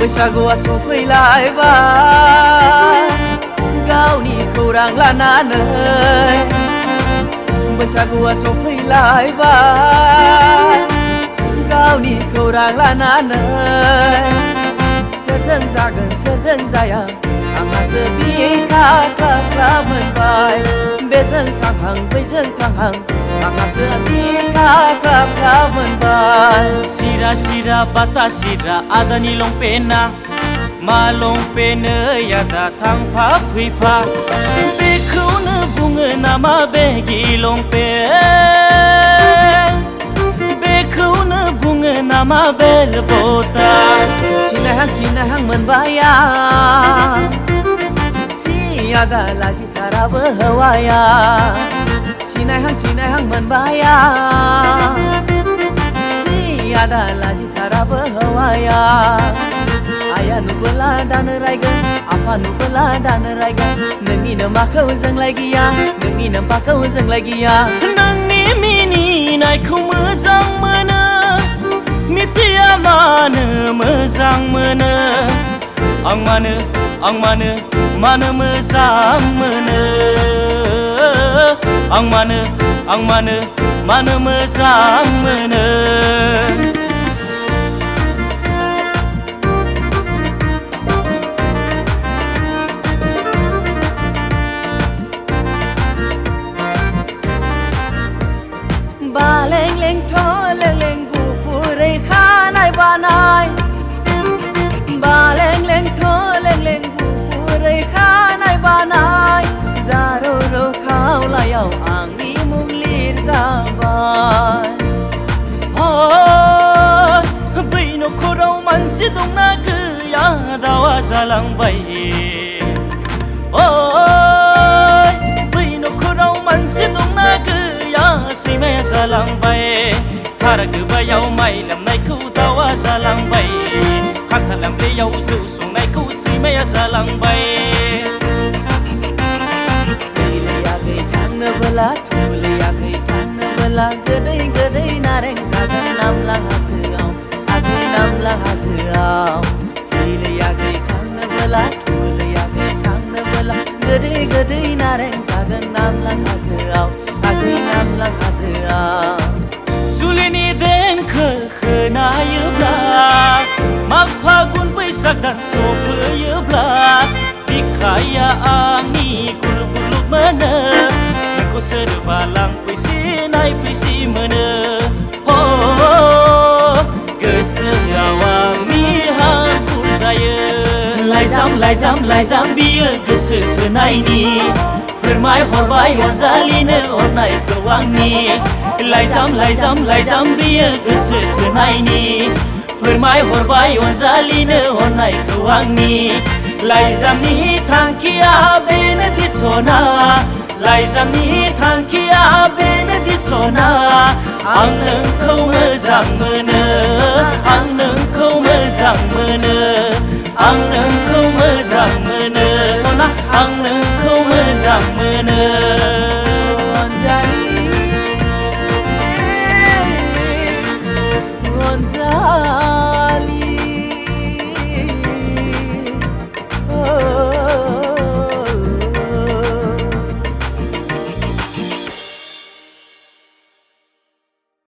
बैसागुआ सफैलायबाय गावनि खौरां लानानै बैसागुआ सफैलायबाय गावनि खौरां लानानै सोरजों जागोन सोरजों जाया आंहासो बिखा ख्लाब ख्लाब मोनबाय बेजों थांहां बैजों थांहां आंहासो बिखा ख्लाब ख्लाब मोनबाय सिरा सिरा बाता सिरा आदानि लंपेना मा लंपेनो यादा थांफा फैफा बेखौनो बुङो नामा बेगि लंपेन बेखौनो बुङो नामा बेल बता सिनायहां मोनबाय आं सियादा लाजिथाराबो हौवाया सिनायहां मोनबाय आं सियादा लाजिथाराबो हौवाया आया नुबोला दानो रायगोन आफा नुबोला दानो रायगोन नोंनि नोमाखौ जोंलाय गिया नोंनि नोम्फाखौ जोंलाय गिया नोंनि मिनिनायखौ मोजां मोनो मिथिया मानो मोजां मोनो आं मानो मोजां मोनो आं मानो मोजां मोनो बालें लें थलें लें गुफुरै खानाय बानाय बालें लें थलें लें गुफुरै खानाय बानाय जारौ खावलायाव आंनि मुं लिरजाबाय बै नखराव मानसि दंना गैया दावा जालांबाय बै नखराव मानसि दंना गैया सैमाया जालांबाय थारा गोबायाव माइ लामनायखौ दावा जालांबाय खान्थाल लामब्रैयाव जौ संनायखौ सैमाया जालांबाय थुलैयाखै थांनोबोला थुलैयाखै थांनोबोला गोदै गोदै नारें जागोन नामलां हाजोआव आगै नामलां हाजोआव थुलैयाखै थांनोबोला थुलैयाखै थांनोबोला गोदै गोदै नारें जागोन नामलां हाजोआव आगै नामलां हाजोआव जुलिनि देंखो खोनायोब्ला माग फागुन बैसाग दान सफैयोब्ला बिखाया आंनि गुलुब गुलुब मोनो नोंखौ सोरबा लांफैसि नायफैसि मोनो गोसोआव आंनि हाखुर जायो लाइजाम बियो गोसो थोनायनि फोरमाय हरबाय अनजालिनो अननायखौ आंनि लाइजाम बियो गोसो थोनायनि फोरमाय हरबाय अनजालिनो अननायखौ आंनि लाइजामनि थांखिया बेनोदि सना लाइजामनि थांखिया बेनोदि सना आं नोंखौ मोजां मोनो आं नोंखौ मोजां मोनो आं नोंखौ मोजां मोनो सना आं नोंखौ मोजां मोनो